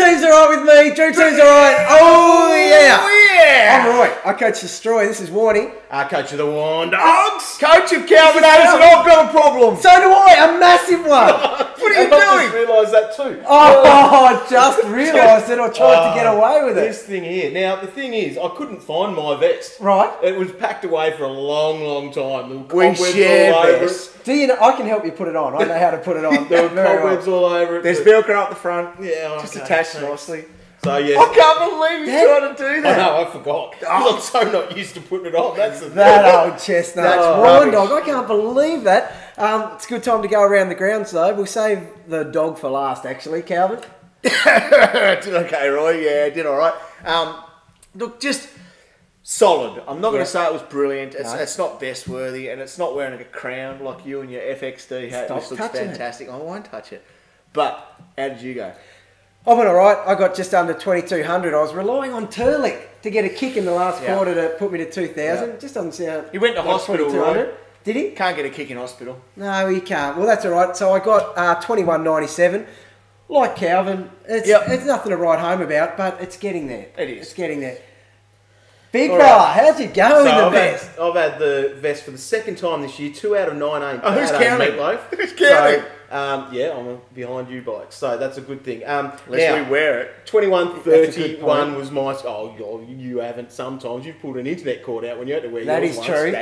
team's alright with me. Dream team's alright. Oh yeah. Oh yeah. I'm Roy. I coach Destroy. This is Warnie. Coach of the Warn Dogs. Coach of Calvin Addison. I've got a problem. So do I. A massive one. What are you doing? I just realised that too. Oh, I just realised it. I tried to get away with it. This thing here. Now, the thing is, I couldn't find my vest. Right. It was packed away for a long, long time. We share vests. Do you know? I can help you put it on. I know how to put it on. There were cobwebs all over it. There's Velcro up the front. Yeah, just attached nicely. So yes. I can't believe he's trying to do that. I know, I forgot. I'm so not used to putting it on. That's the that old chestnut. That's Warn Dog. I can't believe that. It's a good time to go around the grounds though. We'll save the dog for last actually, Calvin. Did okay, Roy. Yeah, did all right. Look, just solid. I'm not going to say it was brilliant. It's not best worthy, and it's not wearing a crown like you and your FXD hat, which looks fantastic. I won't touch it. But how did you go? I went all right. I got just under 2,200. I was relying on Turlick to get a kick in the last quarter to put me to 2,000. Just doesn't sound. He went to hospital, right? Did he? Can't get a kick in hospital. No, he can't. Well, that's all right. So I got 21.97. Like Calvin, it's nothing to write home about, but it's getting there. It is. It's getting there. Big fella, how's it going in the vest? I've had the vest for the second time this year. 2 out of 9 ain't bad. Who's counting? Meatloaf. Who's counting? Yeah, I'm behind you, Blake. So that's a good thing. Unless we wear it. 21.31 was my. Oh, you haven't. Sometimes you've pulled an internet cord out when you had to wear yours. That is true.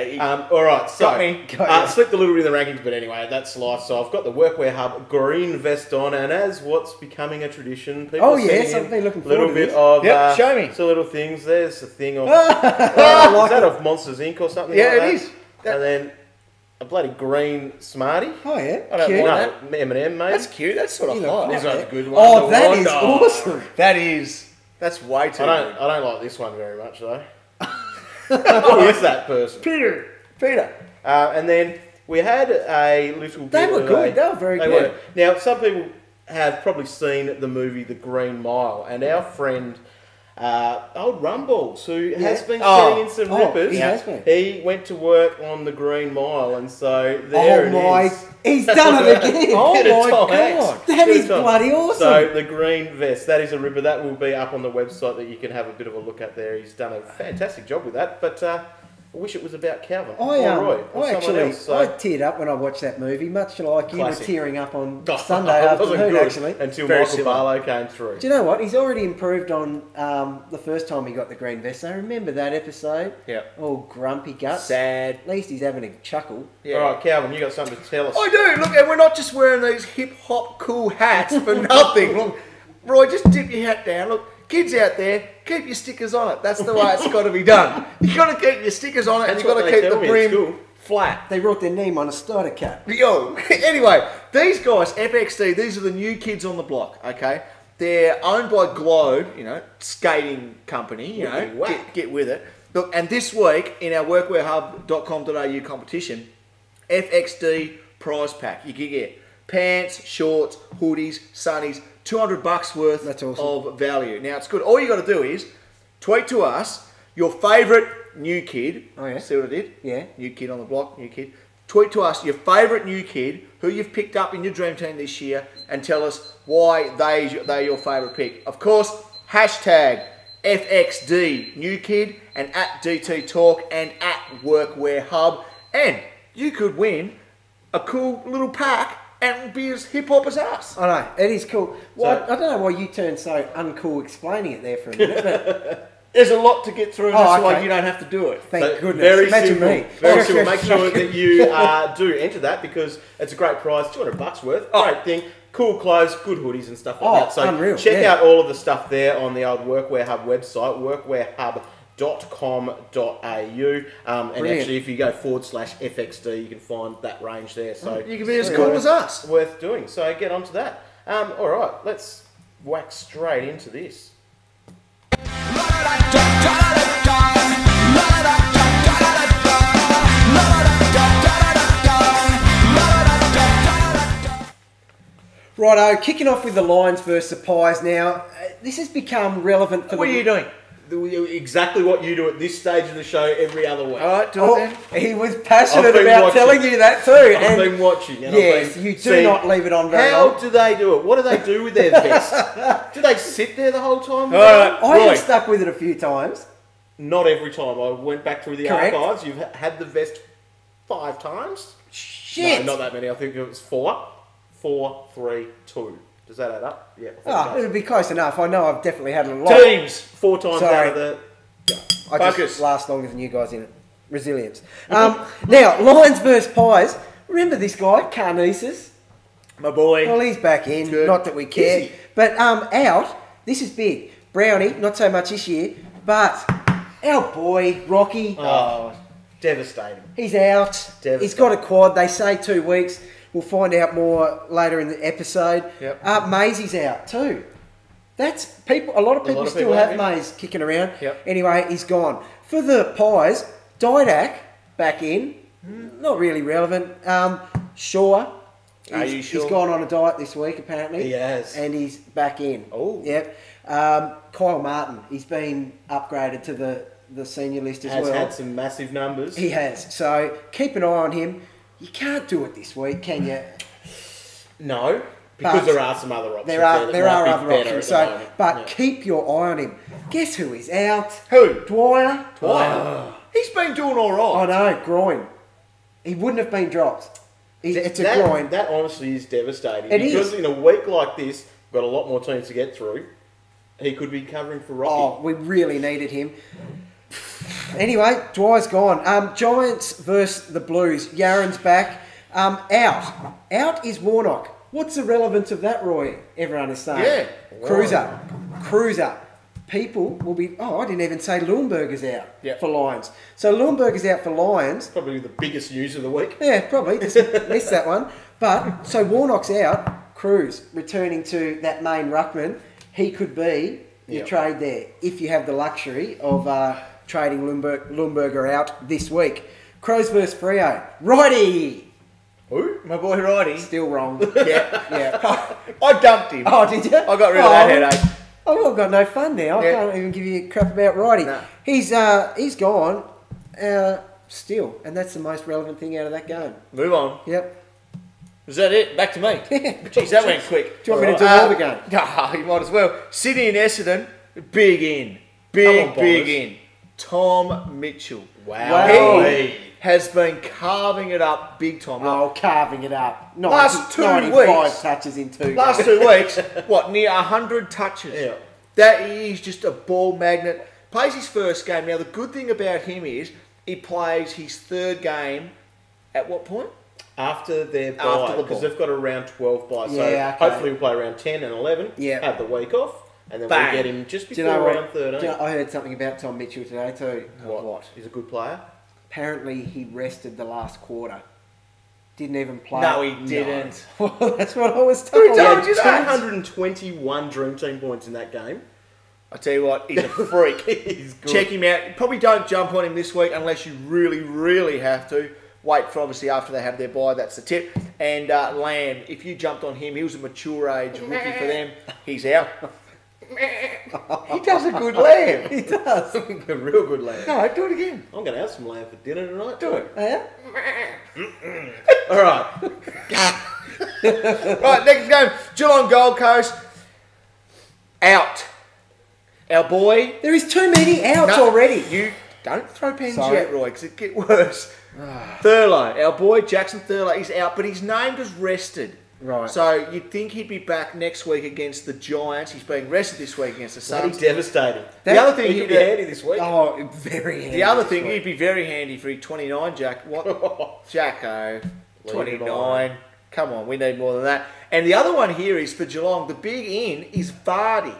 All right, so Got me. slipped a little bit in the rankings, but anyway, that's life. So I've got the Workwear Hub green vest on, and as what's becoming a tradition, people Oh yes, I've been looking forward to this. Of show me. so little things. There's the thing of. I like is that it. of Monsters Inc. or something? Yeah, like that? it is. And then a bloody green Smartie. Oh yeah, I don't cute. want No, M&M, mate. That's cute. That's sort of You look hot. like This one's a that. good one. Oh, The that Warn is Dog. awesome. That's way too I good. don't like this one very much though. Who is that person? Peter. And then we had a little bit. They were of good. They were very they good. were. Now some people have probably seen the movie The Green Mile, and our friend. Old Rumballs, who has been sitting in some rippers. He has been. He went to work on the Green Mile, and so there it is. He's done it again. Oh Bit of my time. God. That Bit is of time. bloody awesome. So the green vest, that is a ripper. That will be up on the website that you can have a bit of a look at there. He's done a fantastic job with that, but I wish it was about Calvin or Roy or someone else. So. I teared up when I watched that movie, much like you Classic. were tearing up on Oh, Sunday it wasn't afternoon, good actually. until Very Michael similar. Barlow came through. Do you know what? He's already improved on the first time he got the green vest. I remember that episode. Yeah. All grumpy guts. Sad. At least he's having a chuckle. Yeah. All right, Calvin, you got something to tell us? I do. Look, and we're not just wearing these hip hop cool hats for nothing. Look, Roy, just dip your hat down. Look, kids out there, keep your stickers on it. That's the way it's got to be done. You got to keep your stickers on it, and That's you got what to they keep tell the me at brim school. flat. They wrote their name on a starter cap. Yo, anyway, these guys, FXD, these are the new kids on the block, okay? They're owned by Globe, skating company, get with it. Look, and this week in our workwearhub.com.au competition, FXD prize pack. You can get pants, shorts, hoodies, sunnies, $200 worth That's awesome. of value. Now, it's good. All you got to do is tweet to us your favourite new kid. Oh, yeah? See what I did? Yeah. New kid on the block, new kid. Tweet to us your favourite new kid, who you've picked up in your dream team this year, and tell us why they're your favourite pick. Of course, hashtag FXD new kid, and at DT Talk, and at Workwear Hub. And you could win a cool little pack and be as hip hop as us. I know, it is cool. Well, So- I don't know why you turned so uncool explaining it there for a minute, but There's a lot to get through, and Oh, that's why okay. you don't have to do it. thank So goodness. Very Imagine simple. me. Very simple. Make sure that you do enter that because it's a great prize, $200 worth. Great thing. Cool clothes, good hoodies and stuff like that. So unreal, check yeah. out all of the stuff there on the old Workwear Hub website, workwearhub.com.au. And Brilliant. actually, if you go /FXD, you can find that range there. So You can be as cool as us. worth doing. So get onto that. All right, let's whack straight into this. Righto, kicking off with the Lions versus the Pies now. This has become relevant for What are you doing? exactly what you do at this stage of the show every other week. All right, do it then. He was passionate about telling you that too. I've been watching. And yes, you do not leave it on very long. How do they do it? What do they do with their vest? Do they sit there the whole time? I have stuck with it a few times. Not every time. I went back through the Correct. archives. You've had the vest 5 times? Shit. No, not that many. I think it was 4. 4, 3, 2. Does that add up? Yeah. It'll be close enough. I know I've definitely had a lot. Teams. 4 times out of the... I just last longer than you guys in it. Resilience. Now, Lions versus Pies. Remember this guy, Carnesis? My boy. Well, he's back in. Good. Not that we care. But out, this is big. Brownie, not so much this year, but our boy, Rocky. Oh, devastating. He's out. He's got a quad. They say 2 weeks. We'll find out more later in the episode. Yep. Maisie's out too. That's people. A lot of people still have Maze kicking around. Yep. Anyway, he's gone. For the Pies, Didac back in. Not really relevant. Shaw. Are you sure? He's gone on a diet this week apparently. He has. And he's back in. Oh. Yep. Kyle Martin. He's been upgraded to the senior list as well. Has had some massive numbers. He has. So keep an eye on him. You can't do it this week, can you? No, because there are some other options. There are other options. So, but keep your eye on him. Guess who is out? Who? Dwyer. He's been doing all right. I know, groin. He wouldn't have been dropped. It's a groin. That honestly is devastating. Because in a week like this, we've got a lot more teams to get through. He could be covering for Rocky. Oh, we really needed him. Anyway, Dwyer's gone. Giants versus the Blues. Yaron's back. Out. Out is Warnock. What's the relevance of that, Roy? Everyone is saying. Yeah. Cruiser. People will be... Oh, I didn't even say Leuenberger's out for Lions. So Leuenberger's out for Lions. Probably the biggest news of the week. Yeah, probably. Just missed that one. But, so Warnock's out. Cruz returning to that main ruckman. He could be your trade there if you have the luxury of... trading Leuenberger out this week. Crows versus Freo. Righty! Who? My boy Righty. Still wrong. Yeah. I dumped him. Oh, did you? I got rid of that headache. Oh, I've got no fun now. I can't even give you crap about Righty. No. He's gone still, and that's the most relevant thing out of that game. Move on. Yep. Is that it? Back to me. Jeez, that went quick. Do you want me to do all the game? You might as well. Sydney and Essendon, big in. Big in. Tom Mitchell. Wow. He has been carving it up big time. Oh, carving it up. Last 2 95 weeks. touches in 2 Last games. 2 weeks, what, near 100 touches. Yeah. That is just a ball magnet. Plays his first game. Now, the good thing about him is he plays his 3rd game at what point? After their bye, because they've got around 12 bye. So hopefully we'll play around 10 and 11, have the week off, and then we'll get him just before round 13. I heard something about Tom Mitchell today too. What? He's a good player? Apparently he rested the last quarter. Didn't even play. No, he didn't. Well, that's what I was told. Who told you that? 221 Dream Team points in that game. I tell you what, he's a freak. He's good. Check him out. Probably don't jump on him this week unless you really, really have to. Wait for obviously after they have their bye. That's the tip. And Lamb, if you jumped on him, he was a mature age rookie for them. He's out. He does a good lamb. He does. A real good lamb. No, do it again. I'm going to have some lamb for dinner tonight. Do it. Yeah? All right. Right, next game. Geelong Gold Coast. Out. Our boy. There is too many outs already. You don't throw pens Sorry. yet, Roy, because it gets worse. Thurlow. Our boy Jackson Thurlow is out, but he's named as rested. Right. So you'd think he'd be back next week against the Giants. He's being rested this week against the Suns. Bloody devastating. The other thing he could be handy this week. Oh, very handy. The other thing, he'd be very handy for 29, Jack. What? Jacko. 29. Come on, we need more than that. And the other one here is for Geelong. The big in is Vardy.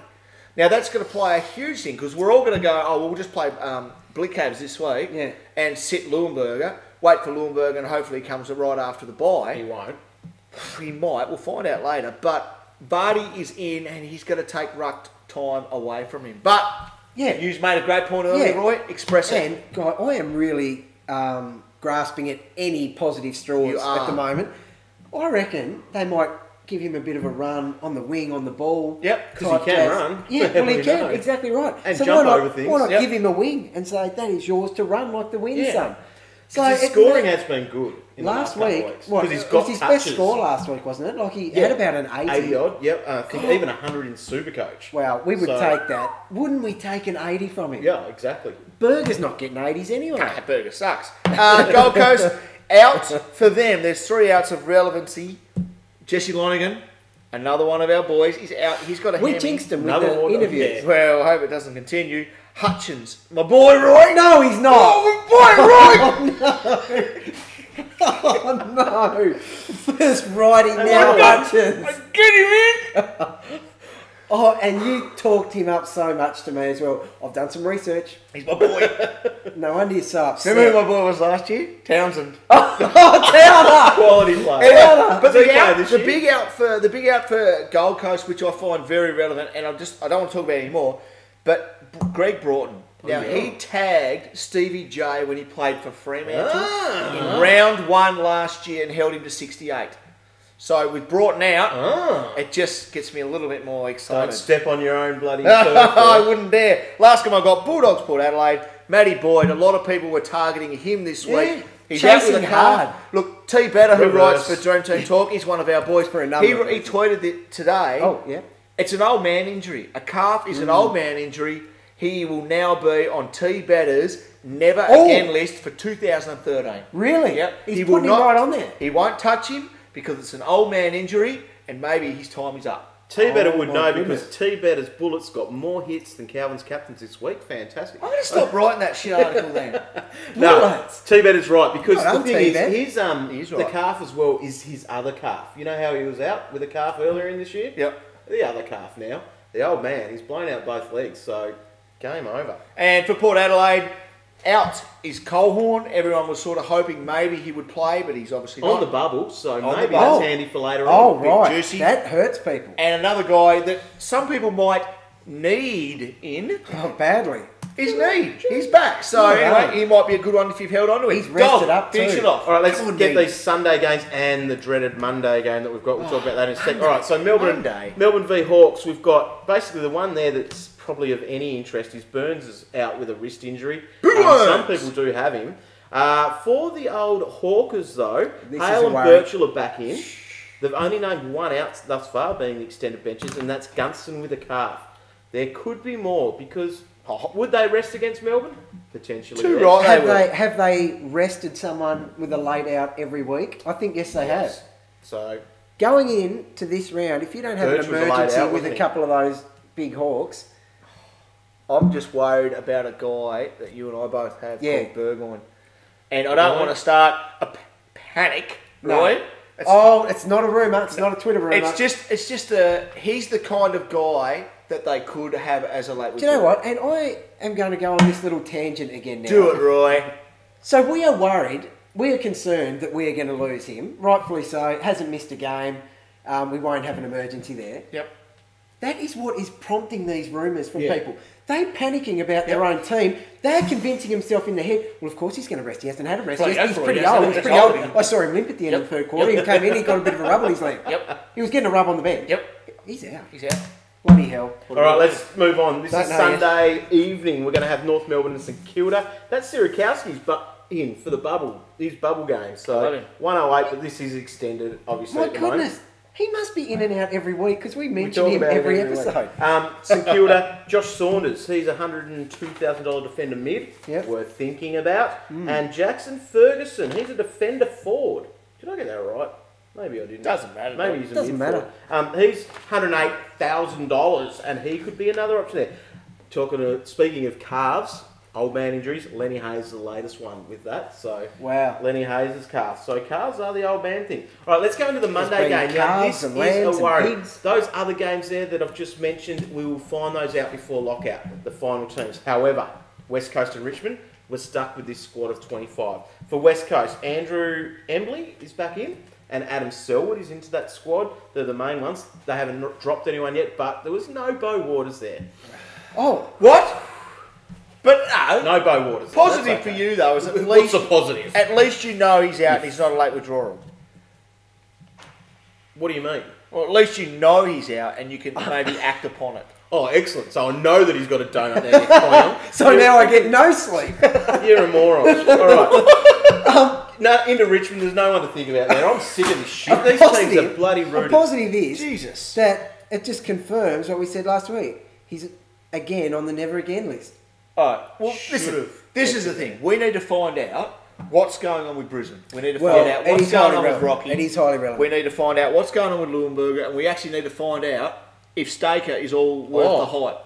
Now that's going to play a huge thing because we're all going to go, oh, we'll just play Blickhavs this week and sit Leuenberger, wait for Leuenberger and hopefully he comes right after the bye. He won't. He might, we'll find out later. But Vardy is in and he's going to take ruck time away from him. But you've made a great point earlier, Roy. Express it. And, guy, I am really grasping at any positive straws at the moment. I reckon they might give him a bit of a run on the wing, on the ball. Yep, because he can run. Yeah, well, he We can. know. Exactly right. And so jump why not, over things. Why not Yep. give him a wing and say, that is yours to run like the wind's Yeah. done? So His scoring has been good in last the last week, couple of weeks. what, Because he's it got was his touches. best score last week, wasn't it? Like he Yeah. had about an 80. 80 odd, yep. I think even 100 in Supercoach. Wow, we would So- take that. Wouldn't we take an 80 from him? Yeah, exactly. Burger's not getting 80s anyway. That burger sucks. Gold Coast, out for them. There's 3 outs of relevancy. Jesse Lonigan, another one of our boys, is out. He's got a We hammy. jinxed him with Another the one, interview. yeah. Well, I hope it doesn't continue. Hutchins, my boy Roy. No, he's not. Oh, my boy Roy. Oh no! First writing now, Hutchins. Get him in. Oh, and you talked him up so much to me as well. I've done some research. He's my boy. No wonder you're so upset. Remember who my boy was last year? Townsend. Oh, Towner! Quality player. Yeah, but Does he the, play this year? big out for Gold Coast, which I find very relevant, and I don't want to talk about it anymore. But Greg Broughton. Now he tagged Stevie J when he played for Fremantle in round 1 last year and held him to 68. So with Broughton out, it just gets me a little bit more excited. Don't step on your own bloody I turf. wouldn't dare. Last time I got Bulldogs Port Adelaide, Matty Boyd. A lot of people were targeting him this week. He's out with chasing a calf. hard. Look, T. Better, who Reverse. writes for Dream Team Talk, he's one of our boys. For a number He of reasons. tweeted it today. Oh, yeah. It's an old man injury. A calf is an old man injury. He will now be on T. Better's never again list for 2013. Really? Yep. He's He will putting him not- right on there. He won't touch him because it's an old man injury and maybe his time is up. T-Better would my know goodness. because T-Better's bullets got more hits than Calvin's captains this week. Fantastic. I'm going to stop writing that shit article then. No, Bullets. T-Better's right because Well the done, thing T-Bet. is, He's the right. calf as well is his other calf. You know how he was out with a calf earlier in this year? Yep. The other calf now. The old man, he's blown out both legs, so game over. And for Port Adelaide, out is Colehorn. Everyone was sort of hoping maybe he would play, but he's obviously On not. the bubble, so On the maybe bubble. that's handy for later Oh, on. bit right. juicy. That hurts people. And another guy that some people might need in Oh, badly. is Need. He's back. So Oh, anyway, wow. he might be a good one if you've held on to him. He's rested Dog, up finish too. it off. All right, let's Come on, get Dean. these Sunday games and the dreaded Monday game that we've got. We'll talk about that in a second. All right, so Monday. Melbourne v Hawks. We've got basically the one there that's probably of any interest is Burns is out with a wrist injury. Some people do have him. For the old Hawkers though, This is Hale a and worry. Birchall are back in. They've only named one out thus far, being the extended benches, and that's Gunston with a calf. There could be more because would they rest against Melbourne? Potentially. Too yes. right. Have they rested someone with a late out every week? I think yes, they have. So Going into this round, if you don't have Birch an was a late emergency out, with wasn't a he? couple of those big Hawks, I'm just worried about a guy that you and I both have Yeah. called Burgoyne. And I don't want to start a panic, No. right? it's not a rumour. It's not a Twitter rumour. It's just he's the kind of guy that they could have as a late Do you know what? And I am going to go on this little tangent again now. Do it, Roy. So we are worried. We are concerned that we are going to lose him. Rightfully so. Hasn't missed a game. We won't have an emergency there. Yep. That is what is prompting these rumours from Yeah. people. They're panicking about their own team. They're convincing himself in their head, well, of course he's going to rest. He hasn't had a rest. Well, He's, go he's for it. pretty He hasn't old. had He's a pretty rest. old. I saw him limp at the end of the third quarter. He came in, he got a bit of a rub on his leg. Yep. He was getting a rub on the bench. Yep. He's out. He's out. Bloody hell. all right, let's move on. This Don't is know Sunday evening. We're going to have North Melbourne and St Kilda. That's Sierakowski's in for the bubble. His bubble game. Love So him. 108, but this is extended, obviously. My at the moment. goodness. He must be in and out every week because we We mention talk him about it every week. episode. St Kilda, Josh Saunders. He's a $102,000 defender mid. Yep. Worth thinking about. And Jackson Ferguson. He's a defender forward. Did I get that right? Maybe I didn't. Doesn't matter. Maybe he's a Doesn't mid forward. He's $108,000 and he could be another option there. Speaking of calves, old man injuries, Lenny Hayes is the latest one with that. So Wow. Lenny Hayes' calves. So calves are the old man thing. All right, let's go into the Monday been game. Now, calves this and is lambs a and worry. pigs. Those other games there that I've just mentioned, we will find those out before lockout, the final teams. However, West Coast and Richmond, we're stuck with this squad of 25. For West Coast, Andrew Embley is back in, and Adam Selwood is into that squad. They're the main ones. They haven't dropped anyone yet, but there was no Bo Waters there. Oh, What? But no. No Bo Waters. there. Positive That's for okay. you though is at What's least the positive? you know he's out and he's not a late withdrawal. What do you mean? Well, at least you know he's out and you can maybe act upon it. Oh, excellent. So I know that he's got a donut there. Clown. So now I get no sleep. You're a moron. All right. No, into Richmond, there's no one to think about there. I'm sick of this shit. These teams are bloody rude. The positive is Jesus. that it just confirms what we said last week. He's again on the never again list. All right. Well, listen, this is the thing. We need to find out what's going on with Brisbane. We need to find out what's going on with Rocky. It is highly relevant. We need to find out what's going on with Leuenberger, and we actually need to find out if Staker is all worth the hype.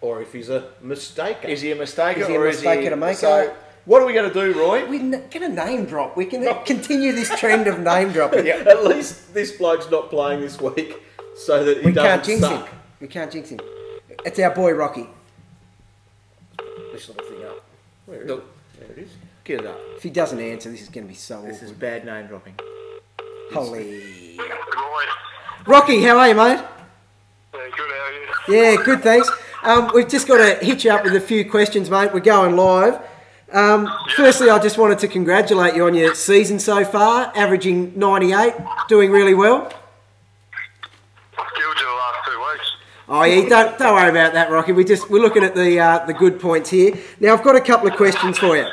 Or if he's a mistaker. Is he a mistaker? Is he a mistaker to make So, what are we going to do, Roy? We're going to name drop. We can continue this trend of name dropping. Yeah, at least this bloke's not playing this week so that he doesn't suck. We can't jinx him. It's our boy Rocky. This little thing up. Where is Look. it? There it is. Get it up. If he doesn't answer, this is going to be so This awkward. is bad name dropping. Holy. Roy. Rocky, how are you, mate? Yeah, good, how are you? Yeah, good, thanks. We've just got to hit you up with a few questions, mate. We're going live. Firstly, I just wanted to congratulate you on your season so far, averaging 98, doing really well. I've killed you the last 2 weeks. Oh yeah, don't worry about that, Rocky. We're looking at the good points here. Now I've got a couple of questions for you.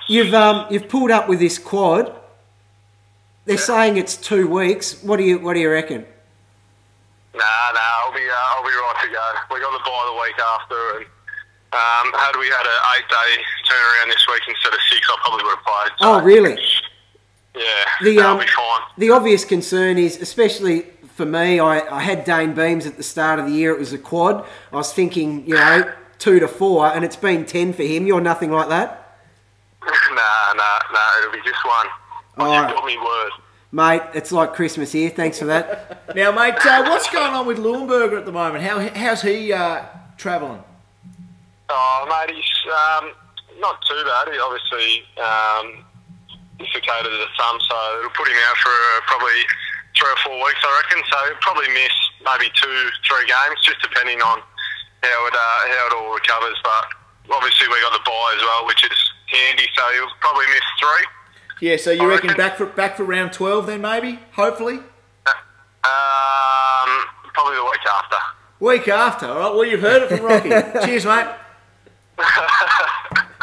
Yeah. You've pulled up with this quad. They're saying it's 2 weeks. What do you reckon? Nah, I'll be right to go. We got the bye the week after, and had we had an 8-day turnaround this week instead of 6, I probably would have played. So, Oh really? Yeah, that'll be fine. The obvious concern is, especially for me, I had Dane Beams at the start of the year. It was a quad. I was thinking, 2 to 4, and it's been 10 for him. You're nothing like that? Nah, it'll be just one. You've got me word. Mate, it's like Christmas here. Thanks for that. Now, mate, what's going on with Leuenberger at the moment? How's he travelling? Oh, mate, he's not too bad. He obviously dislocated the thumb, so it'll put him out for probably 3 or 4 weeks, I reckon. So he'll probably miss maybe 2-3 games, just depending on how it all recovers. But obviously we got the bye as well, which is handy. So he'll probably miss 3. Yeah, so you reckon back for round 12 then, maybe? Hopefully? Probably the week after. Week after, all right. Well, you've heard it from Rocky. Cheers, mate.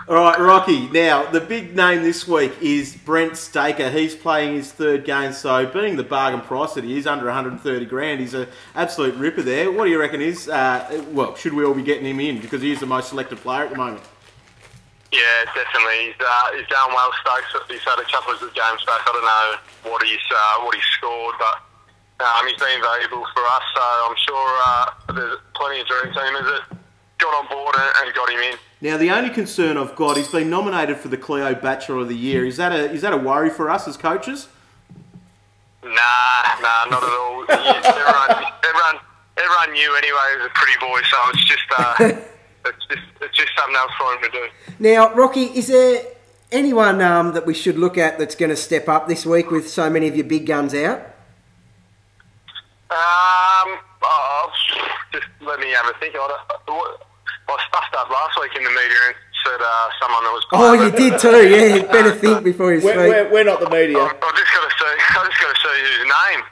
All right, Rocky. Now, the big name this week is Brent Staker. He's playing his 3rd game, so being the bargain price that he is, under 130 grand, he's an absolute ripper there. What do you reckon is, should we all be getting him in? Because he's the most selected player at the moment. Yeah, definitely. He's going well, Stokes. He's had a couple of good games back. I don't know what he's scored, but he's been valuable for us. So I'm sure there's plenty of dream teamers that got on board and got him in. Now, the only concern I've got, he's been nominated for the Cleo Bachelor of the Year. Is that a worry for us as coaches? Nah, not at all. Everyone knew anyway he was a pretty boy, so it's just it's just something else for him to do. Now, Rocky, is there anyone that we should look at that's going to step up this week with so many of your big guns out? Just let me have a think. I stuffed up last week in the media and said someone that was playing. Oh, you did too, yeah. You better think before you speak. We're not the media. I just got to see whose name.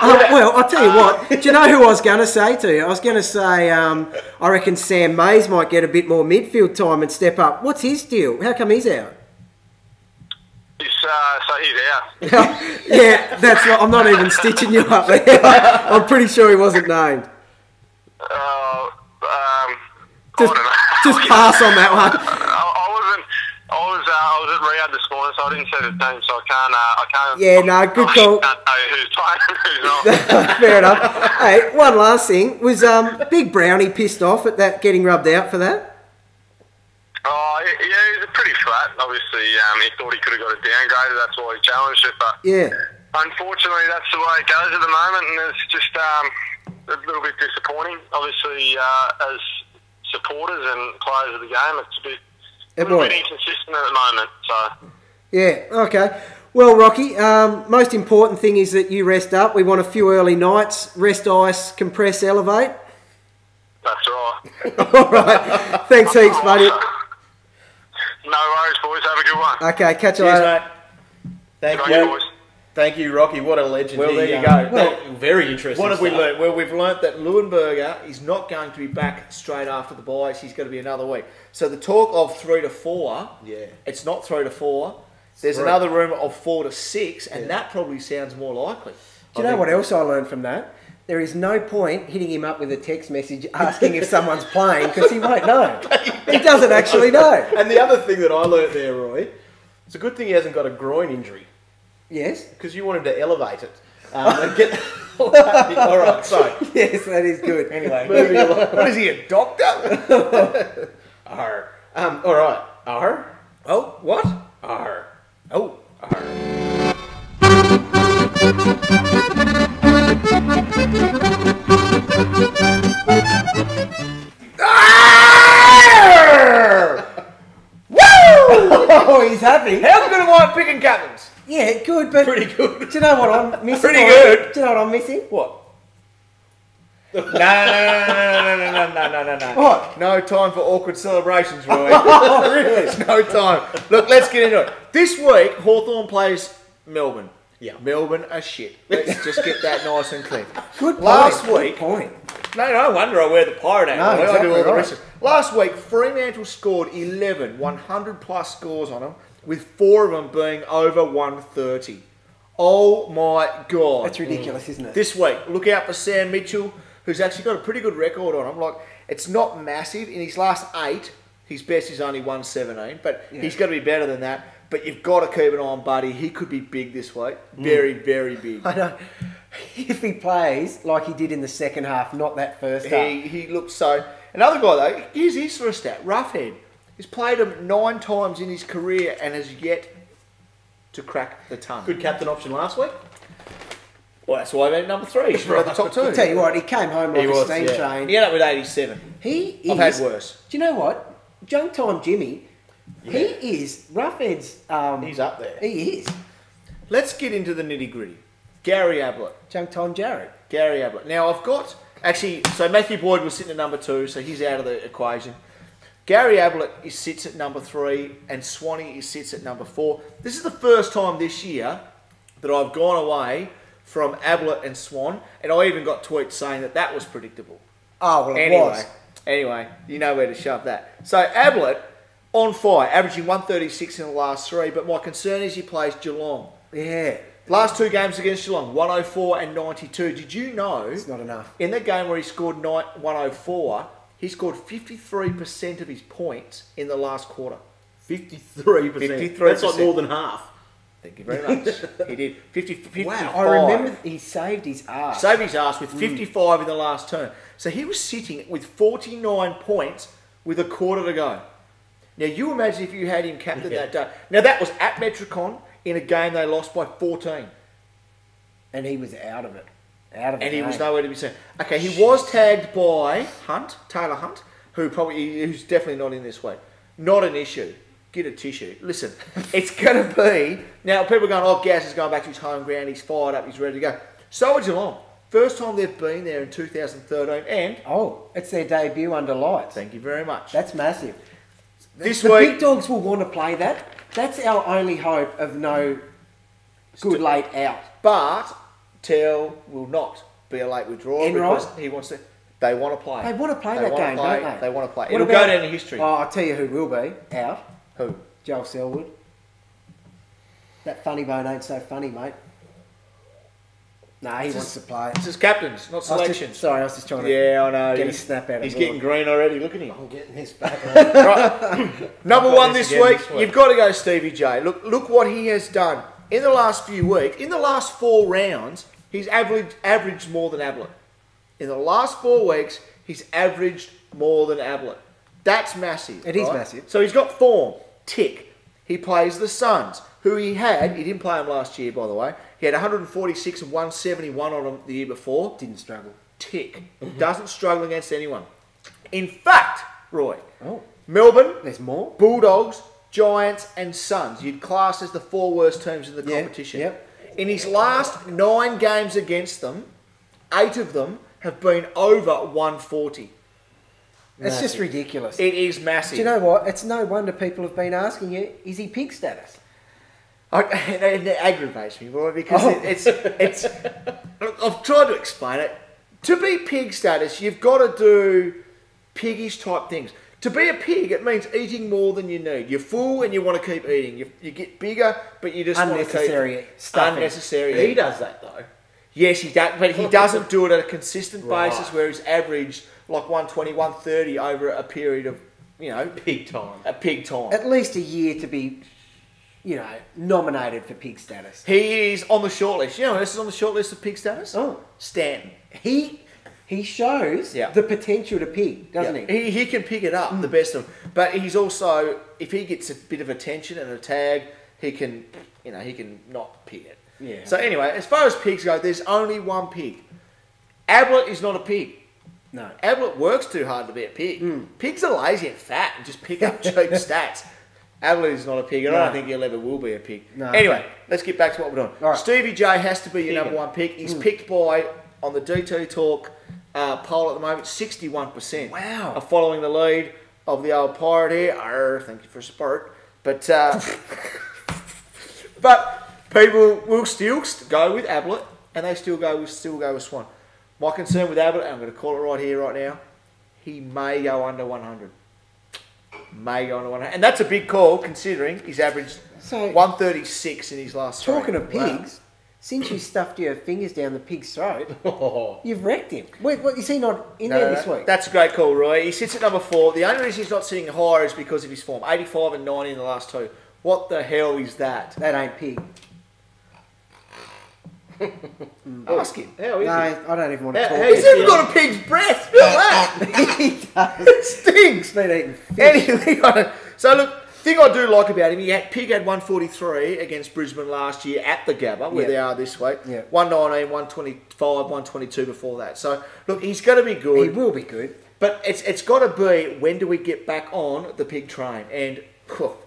Well, I'll tell you what. Do you know who I was going to say to you? I was going to say I reckon Sam Mays might get a bit more midfield time and step up. What's his deal? How come he's out? So he's out. Yeah, that's right. I'm not even stitching you up there. I'm pretty sure he wasn't named. Just pass on that one. I was at Riyadh this morning, so I didn't see the team, so I can't. Yeah, no, good call. I can't tell you who's playing and who's not. Fair enough. Hey, one last thing. Was Big Brownie pissed off at that getting rubbed out for that? Oh, yeah, he's pretty flat. Obviously, he thought he could have got it downgraded. That's why he challenged it. But yeah, unfortunately, that's the way it goes at the moment, and it's just a little bit disappointing. Obviously, as supporters and players of the game, it's a little bit inconsistent at the moment. So yeah, okay. Well, Rocky, most important thing is that you rest up. We want a few early nights. Rest, ice, compress, elevate. That's right. All right. Thanks heaps, buddy. No worries, boys. Have a good one. Okay, catch you Cheers, later. mate. Thank Good you. on you, boys. Thank you, Rocky. What a legend. Well, there you go. Well, very interesting. What have we stuff. learnt? Well, we've learnt that Leuenberger is not going to be back straight after the buys. He's going to be another week. So the talk of 3 to 4, it's not 3 to 4. There's another rumour of 4 to 6, and that probably sounds more likely. Do you know what else I learned from that? There is no point hitting him up with a text message asking if someone's playing because he won't know. He doesn't actually know. And the other thing that I learnt there, Roy, it's a good thing he hasn't got a groin injury. Yes. Because you wanted to elevate it. And get all right, so. Yes, that is good. Anyway, moving along. What is he, a doctor? Arr. All right. Arr. Oh, what? Arr. Oh. Arr. Oh, he's happy. How good am I at picking captains? Yeah, good, but Pretty good. do you know what I'm missing? Pretty good. Do you know what I'm missing? What? No. What? No time for awkward celebrations, Roy. Oh, really? There's no time. Look, let's get into it. This week, Hawthorn plays Melbourne. Yeah. Melbourne are shit. Let's just get that nice and clear. Good point. Last Good week, point. no wonder I wear the pirate hat. No, I do exactly all the right. rest of it. Last week, Fremantle scored 11 100 plus scores on them, with 4 of them being over 130. Oh my God. That's ridiculous, isn't it? This week, look out for Sam Mitchell, who's actually got a pretty good record on him. Like, it's not massive. In his last 8, his best is only 117, but he's got to be better than that. But you've got to keep an eye on Buddy. He could be big this week. Very, very big. I know. If he plays like he did in the second half, not that first half. He looks so... Another guy, though, here's his for a stat. Roughhead. He's played him 9 times in his career and has yet to crack the ton. Good captain option last week. Well, that's why I went number 3. He's right at the top 2. I'll tell you what, he came home like a steam train. He ended up with 87. He is... I've had worse. Do you know what? Junk Time Jimmy, he is Roughhead's... He's up there. He is. Let's get into the nitty-gritty. Gary Ablett. Junk Time Jared. Gary Ablett. Now, I've got... Actually, so Matthew Boyd was sitting at number 2, so he's out of the equation. Gary Ablett sits at number 3, and Swanee sits at number 4. This is the first time this year that I've gone away from Ablett and Swan, and I even got tweets saying that was predictable. Oh, well, it was. Anyway, you know where to shove that. So Ablett, on fire, averaging 136 in the last 3, but my concern is he plays Geelong. Yeah. Last 2 games against Geelong, 104 and 92. Did you know... It's not enough. In the game where he scored 104, he scored 53% of his points in the last quarter. 53%. 53%. That's like more than half. Thank you very much. He did. 55. Wow, I remember he saved his ass. Saved his ass with 55 in the last turn. So he was sitting with 49 points with a quarter to go. Now, you imagine if you had him captain that day. Now, that was at Metricon in a game they lost by 14. And he was out of it. And he was nowhere to be seen. Okay, he was tagged by Taylor Hunt, who's definitely not in this week. Not an issue. Get a tissue. Listen, it's going to be... Now, people are going, oh, Gaz is going back to his home ground. He's fired up. He's ready to go. So are Geelong. First time they've been there in 2013. And... Oh, it's their debut under lights. Thank you very much. That's massive. This the week... big dogs will want to play that. That's our only hope of no good late out. But Tell will not be a late withdrawal Enright? because he wants to... They want to play. They want to play that game, don't they? They want to play. What It'll about- go down in history. Oh, I'll tell you who will be out. Who? Joel Selwood. That funny bone ain't so funny, mate. Nah, he wants to play. This is captains, not selections. I was just trying to Yeah, I know. get his snap out. He's getting green already. Look at him. I'm getting this back. Right. Number 1 this again week, this week. you've got to go Stevie J. Look what he has done in the last few weeks. In the last 4 rounds, he's averaged more than Ablett. In the last 4 weeks, he's averaged more than Ablett. That's massive. It is massive. So he's got form. Tick. He plays the Suns, who he didn't play him last year, by the way. He had 146 and 171 on him the year before. Didn't struggle. Tick. Doesn't struggle against anyone. In fact, Roy, Oh, Melbourne, there's more. Bulldogs, Giants and Suns, you'd class as the 4 worst teams in the Yeah, competition. yep. In his last 9 games against them, 8 of them have been over 140. It's just ridiculous. It is massive. Do you know what? It's no wonder people have been asking you, is he pig status? And it aggravates me, boy, because it's. I've tried to explain it. To be pig status, you've got to do piggish type things. To be a pig, it means eating more than you need. You're full and you want to keep eating. You get bigger, but you just want to keep unnecessary. He does that though. Yes, he does, but he doesn't do it at a consistent basis where he's averaged like 120, 130 over a period of, pig time. A pig time. At least a year to be, nominated for pig status. He is on the shortlist. You know who else is on the shortlist of pig status? Oh. Stanton. He shows the potential to pig, doesn't he? He can pick it up, the best of them. But he's also, if he gets a bit of attention and a tag, he can not pick it. Yeah. So anyway, as far as pigs go, there's only one pig. Ablett is not a pig. No. Ablett works too hard to be a pig. Pigs are lazy and fat and just pick up cheap stats. Ablett is not a pig, and I don't think he'll ever will be a pig. No. Anyway, let's get back to what we're doing. All right. Stevie J has to be your number one pick. He's picked by, on the DT Talk poll at the moment, 61%. Wow. Are following the lead of the old pirate here. Thank you for support. But people will still go with Ablett, and they still go with Swan. My concern with Ablett, and I'm going to call it right here, right now, he may go under 100. And that's a big call, considering he's averaged 136 in his last Talking of pigs, since you stuffed your fingers down the pig's throat, you've wrecked him. Wait, what, is he not in there this week? That's a great call, Roy. He sits at number 4. The only reason he's not sitting higher is because of his form. 85 and 90 in the last 2. What the hell is that? That ain't pig. Ask him. How is he? I don't even want to talk. He's even got a pig's breath. Look at that. He does. It stinks. He's been eating fish. Anyway, so look, thing I do like about him, Pig had 143 against Brisbane last year at the Gabba, where they are this week. 119, 125, 122 before that. So look, he's going to be good. He will be good. But it's got to be, when do we get back on the pig train? And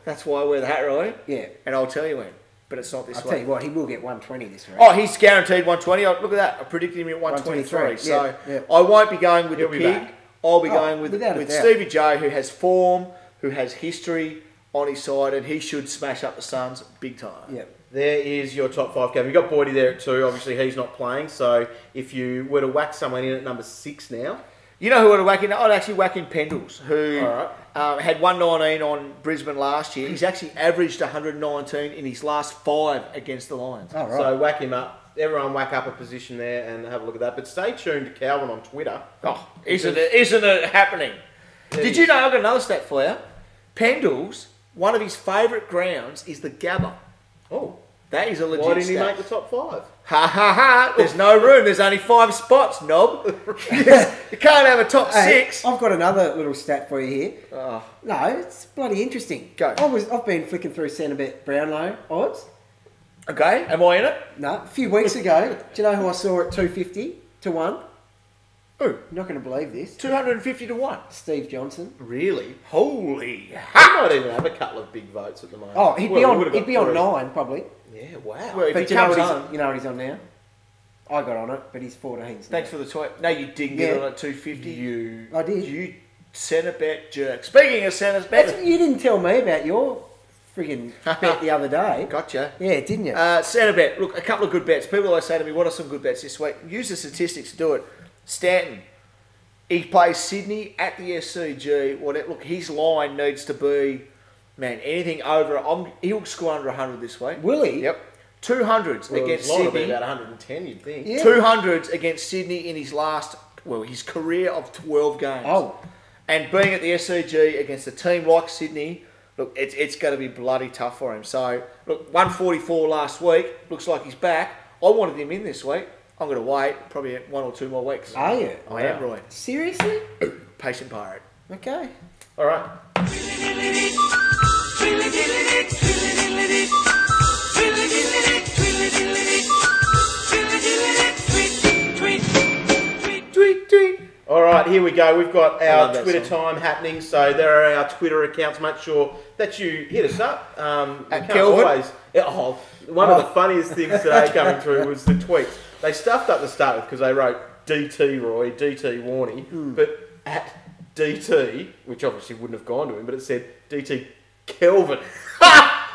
that's why I wear the hat, right? Yeah. And I'll tell you when. But it's not this week. I'll tell you what, he will get 120 this week. Oh, he's guaranteed 120. Look at that. I predicted him at 123. So I won't be going with the pig. I'll be going with Stevie J, who has form, who has history on his side, and he should smash up the Suns big time. Yep. There is your top 5 game. You've got Boydie there at 2. Obviously, he's not playing. So if you were to whack someone in at number 6 now... You know who I'd whack in? I'd actually whack in Pendles, who had 119 on Brisbane last year. He's actually averaged 119 in his last 5 against the Lions. Oh, right. So whack him up. Everyone whack up a position there and have a look at that. But stay tuned to Calvin on Twitter. Oh, isn't it happening? Did you know, I've got another stat for you. Pendles, one of his favourite grounds is the Gabba. Oh. That is a legit Why didn't he stat. make the top 5? Ha ha ha! There's no room. There's only 5 spots, knob. You can't have a top 6. I've got another little stat for you here. Oh. No, it's bloody interesting. Go. I've been flicking through Centrebet Brownlow odds. Okay, am I in it? No, a few weeks ago. Do you know who I saw at 250 to 1? Who? You're not going to believe this. 250 to 1. Steve Johnson. Really? Holy. He might even have a couple of big votes at the moment. Oh, he'd be on 9 probably. Yeah, wow. Well, if But he you know, comes on, you know what he's on now? I got on it, but he's 14s. thanks for the tweet. No, you didn't get on at 250. I did. You centre bet jerk. Speaking of centre bet, You didn't tell me about your friggin' bet the other day. gotcha. Yeah, didn't you? Centre bet. Look, a couple of good bets. People always say to me, "What are some good bets this week?" Use the statistics to do it. Stanton. He plays Sydney at the SCG. Look, his line needs to be, man, anything over. He'll score under 100 this week. Will he? Yep. 200s against Sydney. About 110, you'd think. Yeah. 200s against Sydney in his his career of 12 games. Oh. And being at the SCG against a team like Sydney, look, it's going to be bloody tough for him. So, look, 144 last week. Looks like he's back. I wanted him in this week. I'm going to wait probably 1 or 2 more weeks. Are you? I am, Roy. Seriously? Patient pirate. Okay. All right. All right, here we go. We've got our Twitter time happening. So there are our Twitter accounts. Make sure that you hit us up. At Kelvin. One of the funniest things today coming through was the tweets. They stuffed up the start with because they wrote DT Roy, DT Warnie, but at DT, which obviously wouldn't have gone to him, but it said DT Kelvin.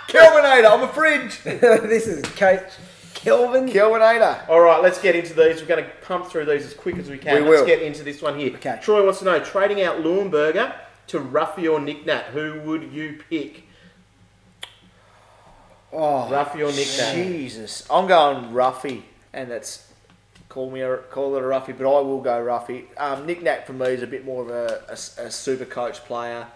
Kelvinator, I'm a fridge. This is Coach Kelvin. Kelvinator. All right, let's get into these. We're going to pump through these as quick as we can. We Let's will. get into this one here. Okay. Troy wants to know, trading out Leuenberger to Ruffy or Nick Nat, who would you pick? Oh, Ruffy or Nick Nat? Jesus. I'm going Ruffy, and that's call it a Ruffy, but I will go Ruffy. Nick Nat for me is a bit more of a super coach player.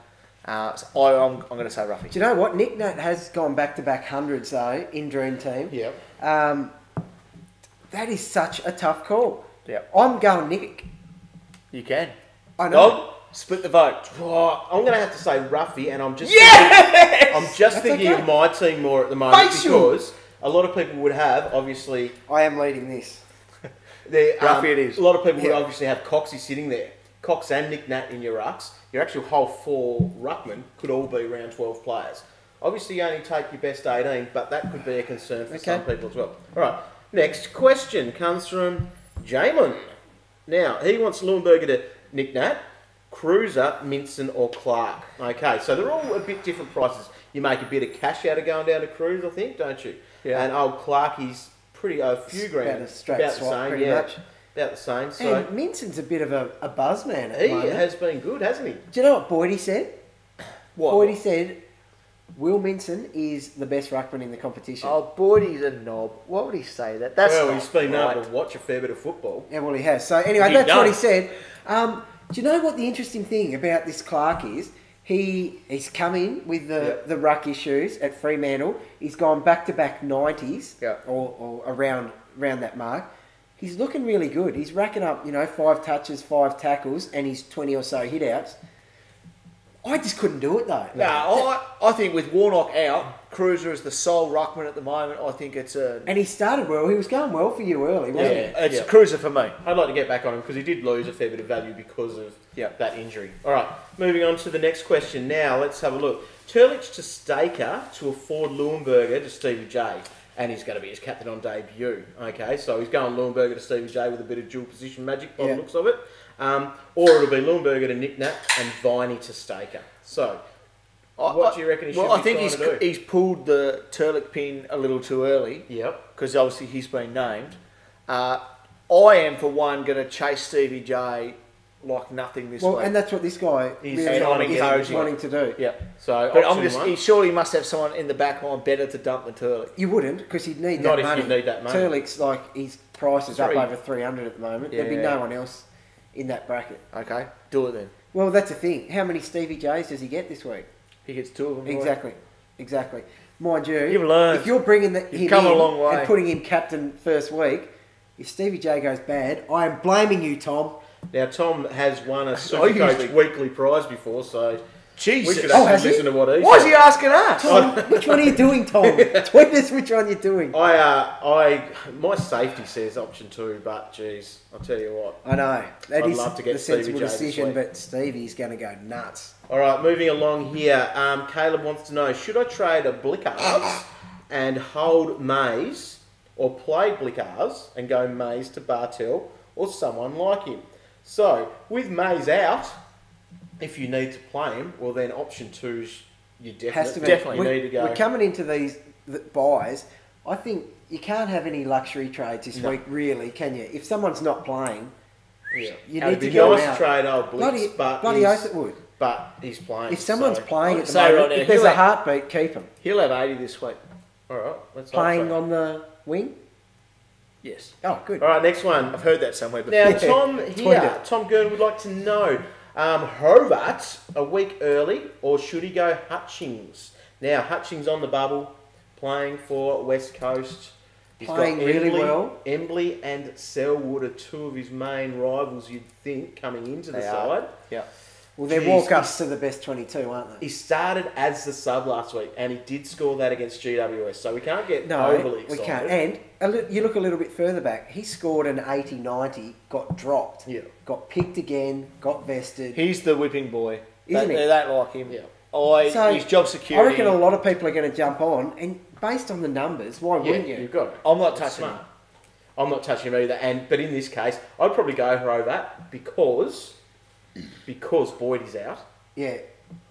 So I'm going to say Ruffy. do you know what? Nick Nat has gone back-to-back hundreds, though, in Dream Team. Yep. That is such a tough call. Yep. I'm going Nick. You can. I know. Dog, split the vote. Oh, I'm going to have to say Ruffy, and I'm just That's thinking okay. of my team more at the moment Facial. because a lot of people would have, obviously, I am leading this. Ruffy it is. A lot of people would Yeah. obviously have Coxie sitting there. Cox and Nick Nat in your rucks. Your actual whole 4 ruckmen could all be round 12 players. Obviously, you only take your best 18, but that could be a concern for some people as well. All right, next question comes from Jalen. Now, he wants Leuenberger to Nick Nat, Cruiser, Minson or Clark. Okay, so they're all a bit different prices. You make a bit of cash out of going down to Cruise, I think, don't you? Yeah. And old Clark, he's pretty a few grand. About a straight about the swap, same, pretty yeah. much. About the same. So And Minson's a bit of a buzz man at the he moment. has been good, hasn't he? Do you know what Boydie said? What? Boydie said Will Minson is the best ruckman in the competition. Oh, Boydie's a knob. Why would he say that? That's well, not he's been right. able to watch a fair bit of football. Yeah, well, he has. So anyway, He that's what he does. said. Do you know what the interesting thing about this Clark is? He's come in with the ruck issues at Fremantle. He's gone back-to-back 90s or around that mark. He's looking really good. He's racking up, 5 touches, 5 tackles, and he's 20 or so hit-outs. I just couldn't do it, though. No, I think with Warnock out, Cruiser is the sole ruckman at the moment. I think it's a... And he started well. He was going well for you early, wasn't he? It's a Cruiser for me. I'd like to get back on him because he did lose a fair bit of value because of that injury. All right, moving on to the next question now. Let's have a look. Turlich to Staker to afford Leuenberger to Stevie J. And he's going to be his captain on debut. Okay, so he's going Leuenberger to Stevie J with a bit of dual position magic by the looks of it. Or it'll be Leuenberger to Nick Nat and Viney to Staker. So, what do you reckon he should be I think trying to do? he's pulled the Turlich pin a little too early. Yep. Because obviously he's been named. I am, for one, going to chase Stevie J like nothing this week. And that's what this guy He's really trying to encourage is him. wanting to do. Yeah. So, But option one. he surely must have someone in the back line better to dump than Turlich. You wouldn't, because he'd need Not that if money. you need that money. Turlich's like, his price is up Three. over 300 at the moment. There'd be Yeah. no one else in that bracket. Okay, do it then. Well, that's the thing. How many Stevie J's does he get this week? He gets 2 of them. Exactly. Mind you, You've learned. if you're bringing You've come a long way. and putting him captain first week, if Stevie J goes bad, I am blaming you, Tom. Now, Tom has won a Supercoach weekly prize before, so Jesus. we should has actually he? listen to what he Why is said. he asking us? Tom, which one are you doing, Tom? Tweet us which one you're doing. My safety says option 2, but geez, I'll tell you what. I know. That I'd is love to get the Stevie sensible J this decision, week. but Stevie's going to go nuts. All right, moving along here. Caleb wants to know, should I trade a Blickars and hold Mays, or play Blickars and go Mays to Bartel, or someone like him? So, with Mays out, if you need to play him, well then option 2 is you Has to be. definitely need to go. We're coming into these buys. I think you can't have any luxury trades this week, really, can you? If someone's not playing, Yeah. you It'd need to be go nice out. to trade old Blitz, Bloody oath it would. but he's playing. If someone's so- playing I'd at the say moment, right now, if there's he'll a heartbeat, keep him. He'll have 80 this week. All right, let's Playing hope so. on the wing? Yes. Oh, good. All right, next one. I've heard that somewhere before. Now, Tom Tweet here, it. Tom Gurn would like to know, Hobart a week early, or should he go Hutchings? Now, Hutchings on the bubble, playing for West Coast. He's Playing got really Embley, well. Embley and Selwood are 2 of his main rivals, you'd think, coming into the They side. are. Yeah. Well, they're Jeez, walk-ups to the best 22, aren't they? He started as the sub last week, and he did score that against GWS, so we can't get No, overly we excited. can't. And you look a little bit further back. He scored an 80-90, got dropped, Yeah. got picked again, got vested. He's the whipping boy. Isn't he? They don't like him. Yeah. So, his job security. I reckon a lot of people are going to jump on, and based on the numbers, why Yeah, wouldn't you? you've got it. I'm not That's touching smart. him. I'm not touching him either. But in this case, I'd probably go Hobart because Boyd is out. Yeah.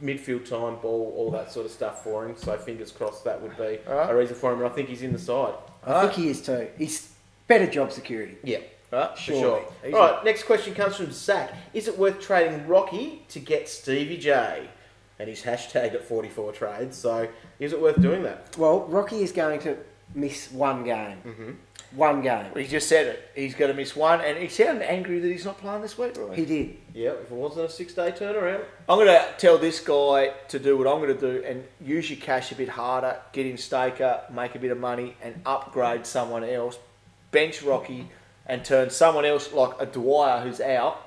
midfield time, ball, all that sort of stuff for him. So fingers crossed that would be Alright. a reason for him. And I think he's in the side. I think he is too. He's better job security. Yeah. Right? For sure. Easy. All right, next question comes from Zach. Is it worth trading Rocky to get Stevie J? And he's hashtagged at 44 trades. So is it worth doing that? Well, Rocky is going to miss one game. Mm-hmm. One game. He just said it. He's going to miss one, and he sounded angry that he's not playing this week, Roy. He did. Yeah, if it wasn't a 6-day turnaround. I'm going to tell this guy to do what I'm going to do and use your cash a bit harder, get him Staker, make a bit of money, and upgrade someone else, bench Rocky, and turn someone else like a Dwyer who's out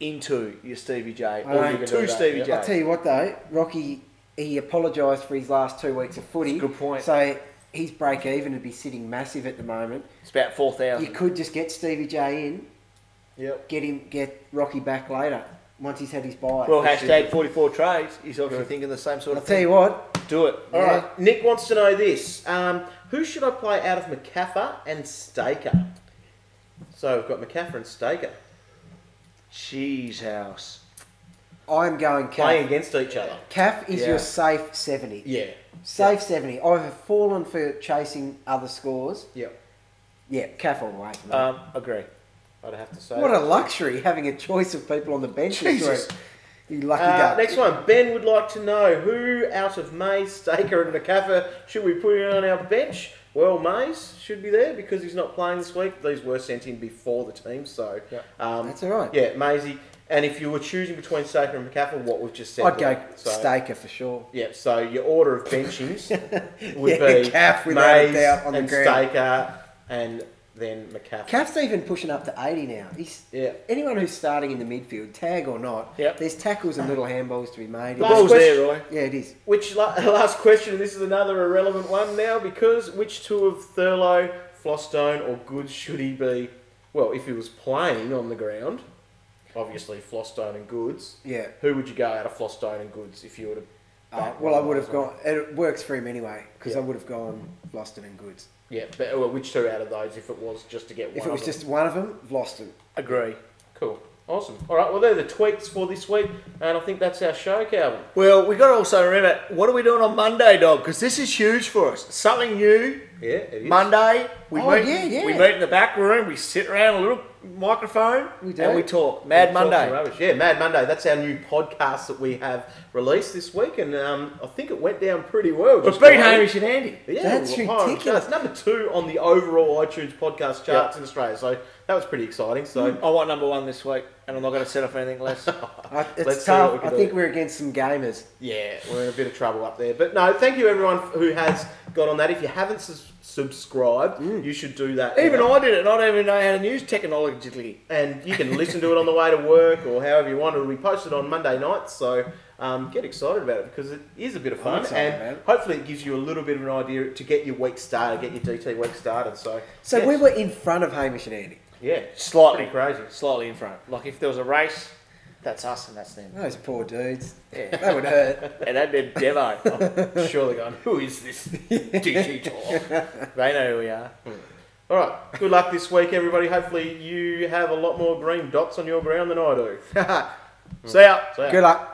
into your Stevie J or your two Stevie J. I'll tell you what though, Rocky, he apologised for his last 2 weeks of footy. That's a good point. So his break even would be sitting massive at the moment. It's about 4,000. You could just get Stevie J in, Yep. get Rocky back later once he's had his bye. Well, hashtag 44 trades. He's obviously thinking the same sort I'll of tell thing. you what. Do it. All right. Nick wants to know this. Who should I play out of McCaffer and Staker? So we've got McCaffer and Staker Cheese house. I'm going playing Calf. against each other. Calf is Yeah. your safe 70. Yeah. Safe 70. I've fallen for chasing other scores. Yep. Yeah, Calf all the way for me. Agree. I'd have to say. What a luxury having a choice of people on the bench this Jesus. week. You lucky duck. Next one. Ben would like to know who out of Mays, Staker and McCaffer should we put in on our bench? Well, Mays should be there because he's not playing this week. These were sent in before the team, so... That's all right. Yeah, Maisie. And if you were choosing between Staker and McCaffer, what we've just said... I'd go there. So, Staker for sure. Yeah, so your order of benchings would Yeah, be Calf without a Mays doubt on the and ground. Staker and then McCaffer. Calf's even pushing up to 80 now. Yeah. Anyone who's starting in the midfield, tag or not, Yep. there's tackles and little handballs to be made. The Last ball's question. there, Roy. Yeah, it is. Which last question, and this is another irrelevant one now, because which two of Thurlow, Flostone or Goods should he be? Well, if he was playing on the ground, obviously Flostone and Goods. Yeah. Who would you go out of Flostone and Goods if you would have... Well, I would have gone... It works for him anyway, because Yeah. I would have gone Vlosten and Goods. Yeah, but well, which two out of those if it was just to get one If it was of them? just one of them, Vlosten. Agree. Cool. Awesome. All right, well, they're the tweets for this week, and I think that's our show, Calvin. Well, we got to also remember, what are we doing on Monday, dog? Because this is huge for us. Something new. Yeah, it is. Monday, we Oh, meet. yeah. We meet in the back room. We sit around a little microphone We do. and we talk. Mad Talking Monday. rubbish. Yeah, Mad Monday. That's our new podcast that we have released this week, and I think it went down pretty well. But just beat quietly. Hamish and Andy. Yeah, That's well, ridiculous. It's number 2 on the overall iTunes podcast charts in Australia, so that was pretty exciting. So I want number 1 this week, and I'm not going to settle for anything less. Let's It's see what we tough. can I do. think we're against some gamers. yeah, we're in a bit of trouble up there. But no, thank you everyone who has got on that. If you haven't subscribed, you should do that. Even now. I did it. I don't even know how to use technologically. And you can listen to it on the way to work or however you want. It'll be posted on Monday nights, so get excited about it because it is a bit of fun. excited And about it. hopefully it gives you a little bit of an idea to get your week started, get your DT week started. So So we were in front of Hamish and Andy. yeah, Slightly. pretty crazy. Slightly in front. Like if there was a race, that's us and that's them. Those poor dudes. Yeah. That would hurt. And that'd be Devo. I'm sure they're going, who is this DT talk? They know who we are. All right, good luck this week, everybody. Hopefully you have a lot more green dots on your ground than I do. See ya. So, Good luck.